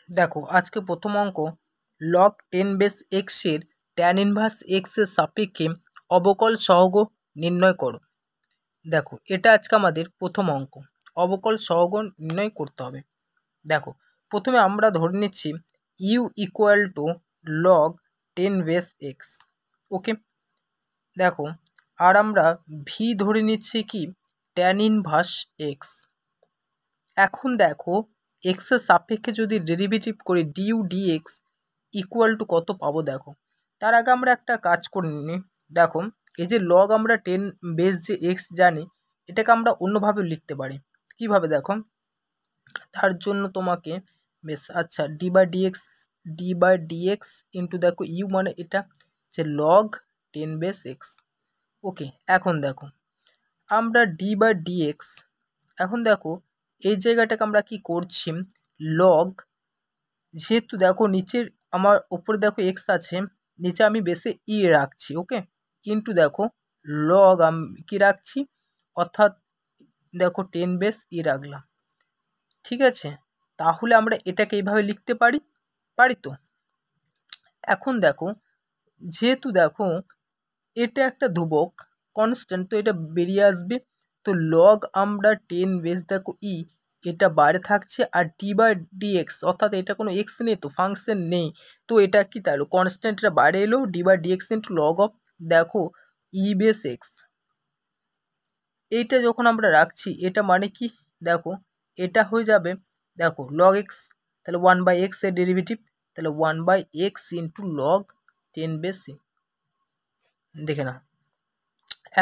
দেখো আজকে প্রথম অঙ্ক লগ 10 বেস x এর ট্যান ইনভার্স এক্স এর সাপেক্ষে অবকল সহগ নির্ণয় করো। দেখো এটা আজকে আমাদের প্রথম অঙ্ক, অবকল সহগ নির্ণয় করতে হবে। দেখো প্রথমে আমরা ধরে নিচ্ছি u equal to log 10 base x। Okay, দেখো আর আমরা ভি ধরে নিচ্ছি কি ট্যান ইনভার্স এক্স। এখন দেখো এক্সের সাপেক্ষে যদি ডেরিভেটিভ করি ডিউ ডিএক্স ইকুয়াল টু কত পাবো। দেখো তার আগে আমরা একটা কাজ করে নিই। দেখো এই যে লগ আমরা 10 বেস যে এক্স জানি, এটাকে আমরা অন্যভাবে লিখতে পারি। কিভাবে দেখো, তার জন্য তোমাকে বেশ আচ্ছা ডি বাই ডিএক্স ইন্টু দেখো ইউ মানে এটা যে লগ 10 বেস x। ওকে, এখন দেখো আমরা ডি/ডিএক্স, এখন দেখো এই জায়গাটাকে আমরা কি করছি লগ, যেহেতু দেখো নিচের আমার ওপরে দেখো এক্স আছে, নিচে আমি বেসে ই রাখছি। ওকে, ইন্টু দেখো লগ আমি কি রাখছি, অর্থাৎ দেখো 10 বেস রাখলাম। ঠিক আছে, তাহলে আমরা এটাকে এইভাবে লিখতে পারি পারি তো। এখন দেখো যেহেতু দেখো এটা একটা ধ্রুবক কনস্ট্যান্ট, তো এটা বেরিয়ে আসবে। তো লগ আমরা 10 বেস দেখো এটা বাইরে থাকছে, আর ডি/ডিএক্স অর্থাৎ এটা কোনো এক্স নেই, তো ফাংশন নেই, তো এটা কি তাহলে কনস্ট্যান্ট, এটা বাইরে এলো ডি/ডিএক্স ইন্টু লগ অফ দেখো ই/বেস x। এইটা যখন আমরা রাখছি এটা মানে কি দেখো এটা হয়ে যাবে দেখো লগ এক্স, তাহলে 1/x এর ডেরিভেটিভ, তাহলে 1/x ইন্টু লগ 10 বেস দেখে না।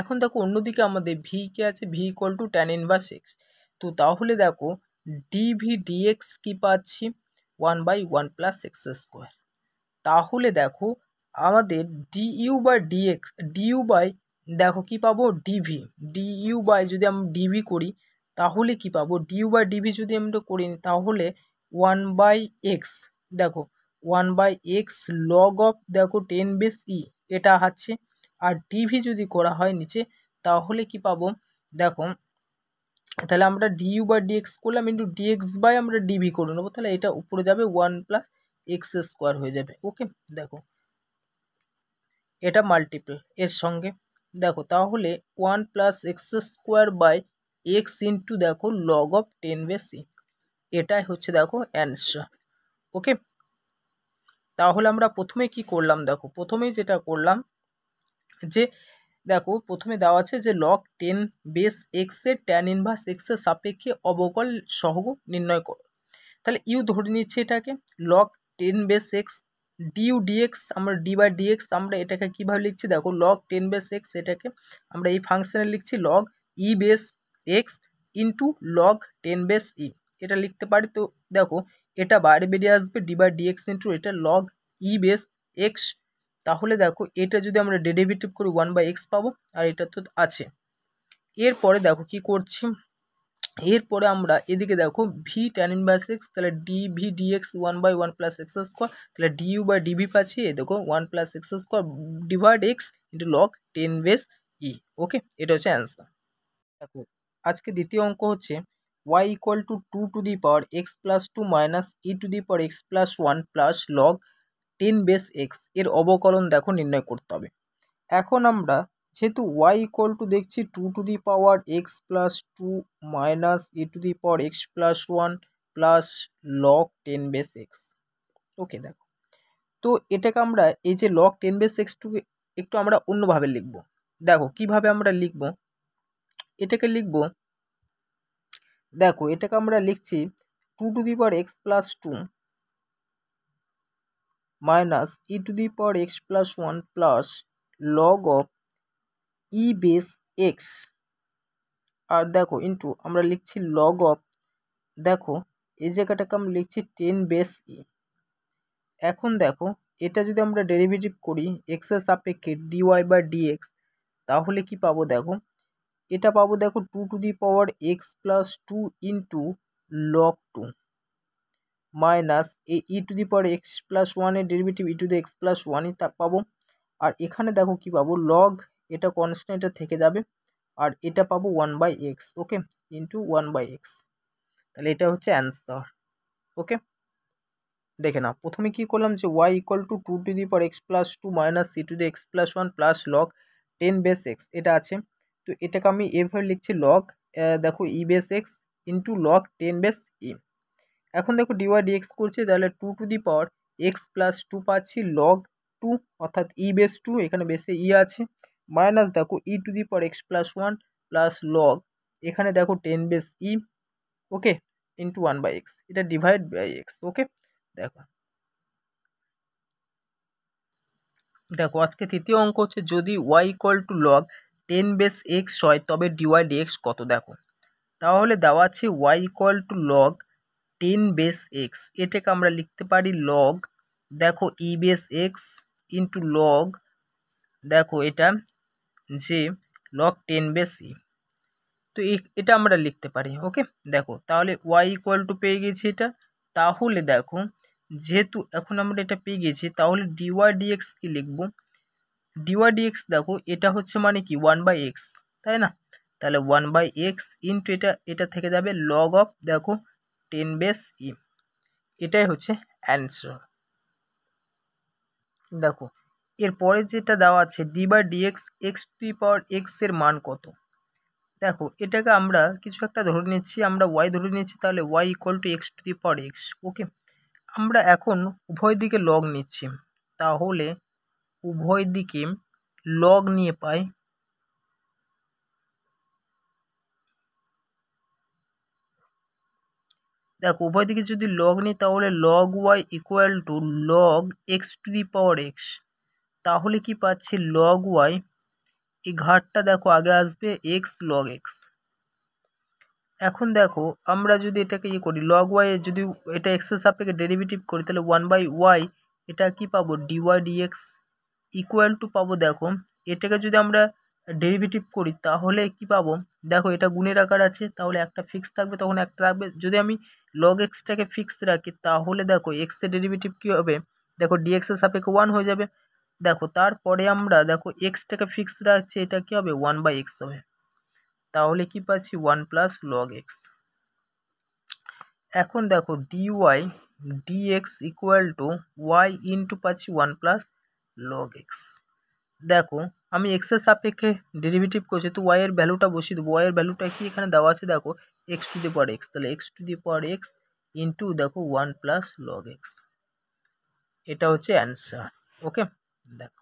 এখন দেখো অন্যদিকে আমাদের ভি কে আছে, V equal to tan inverse x. তো তাহলে দেখো ডিভি ডিএক্স কি পাচ্ছি 1/1 প্লাস এক্স স্কোয়ার। তাহলে দেখো আমাদের ডিইউ বাই দেখো কি পাবো ডিইউ বাই যদি আমি ডিভি করি তাহলে কি পাবো, ডিইউ/ডিভি যদি আমরা করি তাহলে 1/x দেখো 1/x লগ অফ দেখো 10 বেস এটা আছে। আর ডিভি যদি করা হয় নিচে তাহলে কি পাবো দেখো, তাহলে আমরা ডিইউ/ডিএক্স করলাম ইন্টু ডিএক্স/বাই আমরা ডিভি করে নেবো, তাহলে এটা উপরে যাবে 1 প্লাস এক্স স্কোয়ার হয়ে যাবে। ওকে, দেখো এটা মাল্টিপল এর সঙ্গে, দেখো তাহলে 1 plus x square by x into দেখো লগ অফ 10 বেস এটাই হচ্ছে দেখো অ্যান্সার। ওকে, তাহলে আমরা প্রথমে কি করলাম, দেখো প্রথমেই যেটা করলাম যে দেখো প্রথমে দেওয়া আছে যে লগ 10 বেস x এর ট্যান ইনভার্স এক্স এর সাপেক্ষে অবকল সহগ নির্ণয় করো। তাহলে ইউ ধরে নিচ্ছে এটাকে log 10 base x, du dx আমরা ডি/ডিএক্স আমরা এটাকে কীভাবে লিখছি দেখো লগ 10 বেস x, এটাকে আমরা এই ফাংশনে লিখছি লগ ই/বেস x ইন্টু লগ 10 বেস এটা লিখতে পারি। তো দেখো এটা বাইরে বেরিয়ে আসবে ডি/ডিএক্স ইন্টু এটা লগ ই/বেস x। তাহলে দেখো এটা যদি আমরা ডেরিভেটিভ করি 1/x পাবো, আর এটা তো আছে। এরপরে দেখো কি করছি, এরপরে আমরা এদিকে দেখো ভি ট্যান ইনভার্স এক্স, তাহলে D V D X 1/1 plus x square, তাহলে ডিইউ/ডিভি পাচ্ছি এই দেখো 1 plus x square divide x into log 10 base. Okay, এটা হচ্ছে অ্যান্সার। দেখো আজকে দ্বিতীয় অঙ্ক হচ্ছে y equal to 2 to the power x plus 2 minus e to the power x plus 1 plus log 10 base x এর অবকলন দেখো নির্ণয় করতে হবে। এখন আমরা যেহেতু y ইকুয়াল টু দেখছি 2 to the power x plus 2 minus e to the power x plus 1 plus log 10 base x। Okay, দেখো তো এটাকে আমরা এই যে লগ 10 বেস x একটু আমরা অন্যভাবে লিখব। দেখো কিভাবে আমরা লিখব, এটাকে লিখব দেখো এটাকে আমরা লিখছি 2 to the power x plus 2 minus e to the power x plus 1 plus log of e base x। আর দেখো ইন্টু আমরা লিখছি লগ অফ দেখো এই জায়গাটাকে আমরা লিখছি 10 বেস। এখন দেখো এটা যদি আমরা ডেরিভেটিভ করি এক্স এর সাপেক্ষে dy/dx তাহলে কি পাবো দেখো, এটা পাবো দেখো 2 to the power x plus 2 into log 2 minus এই e to the power x plus 1 এর derivative e to the x plus 1 তা পাবো। আর এখানে দেখো কি পাবো লগ এটা কনস্ট্যান্ট থেকে যাবে, আর এটা পাবো 1/x। ওকে, ইন্টু 1/x, তাহলে এটা হচ্ছে অ্যান্সার। ওকে। দেখে নাও, প্রথমে কি করলাম যে y equal to 2 to the power x plus 2 minus c to the x plus 1 plus log 10 base x এটা আছে। তো এটাকে আমি এভাবে লিখছি লগ দেখো e base x into log 10 base e. এখন দেখো ডিওয়াই ডিএক্স করছে, তাহলে 2 to the power x plus 2 পাচ্ছি লগ 2 অর্থাৎ ই বেস 2, এখানে বেসে ই আছে, মাইনাস দেখো e to the power x plus 1 plus log এখানে দেখো 10 base e, okay, into 1 by x, এটা ডিভাইড বাই এক্স। ওকে, দেখো দেখো আজকে তৃতীয় অঙ্ক হচ্ছে যদি y equal to log 10 base x হয় তবে ডিওয়াই ডিএক্স কত। দেখো তাহলে দেওয়া আছে y equal to log 10 base x, এটাকে আমরা লিখতে পারি লগ দেখো e base x into log দেখো এটা যে লগ 10 বেস ই। তো এটা আমরা লিখতে পারি। ওকে, দেখো তাহলে ওয়াই ইকুয়াল টু পেয়ে গেছি এটা। তাহলে দেখো যেহেতু এখন আমরা এটা পেয়ে গেছি তাহলে ডিওয়াই ডিএক্স কি লিখবো, ডিওয়াই ডিএক্স দেখো এটা হচ্ছে মানে কি 1 বাই এক্স, তাই না, তাহলে 1 বাই এক্স ইন্টু এটা থেকে যাবে লগ অফ দেখো 10 বেস ই, এটাই হচ্ছে অ্যান্সার। দেখো এরপরে যেটা দেওয়া আছে d by dx x to the power x এর মান কত। দেখো এটাকে আমরা কিছু একটা ধরে নিচ্ছি, আমরা ওয়াই ধরে নিচ্ছি, তাহলে y equal to x to the power x. Okay, আমরা এখন উভয় দিকে লগ নিচ্ছি, তাহলে উভয় দিকে লগ নিয়ে পাই দেখো উভয় দিকে যদি লগ নিই তাহলে log y equal to log x to the power x, তাহলে কি পাচ্ছি লগ ওয়াই, এই ঘাটটা দেখো আগে আসবে এক্স লগ এক্স। এখন দেখো আমরা যদি এটাকে করি লগ ওয়াই, যদি এটা এক্সের সাপেক্ষে ডেরিভেটিভ করি তাহলে 1 বাই ওয়াই, এটা কি পাবো ডিওয়াই ডিএক্স ইকুয়াল টু পাবো দেখো এটাকে যদি আমরা ডেরিভেটিভ করি তাহলে কি পাবো, দেখো এটা গুণের আকার আছে তাহলে একটা ফিক্স থাকবে তখন একটা থাকবে, যদি আমি লগ এক্সটাকে ফিক্স রাখি তাহলে দেখো এক্সের ডেরিভেটিভ কী হবে, দেখো ডিএক্সের সাপেক্ষে 1 হয়ে যাবে। দেখো তারপরে আমরা দেখো এক্সটাকে ফিক্স রাখছি, এটা কী হবে 1 বাই এক্স হবে, তাহলে কি পাচ্ছি 1 প্লাস লগ এক্স। এখন দেখো dy dx equal to y into পাচ্ছি 1 প্লাস লগ এক্স। দেখো আমি এক্সের সাপেক্ষে ডেরিভেটিভ করছি তো ওয়াই এর ভ্যালুটা বসিয়ে দেবো, ওয়াই এর ভ্যালুটা কি এখানে দেওয়া আছে দেখো x to the power x, তাহলে x to the power x into দেখো 1 প্লাস লগ এক্স, এটা হচ্ছে অ্যান্সার। ওকে, দেখো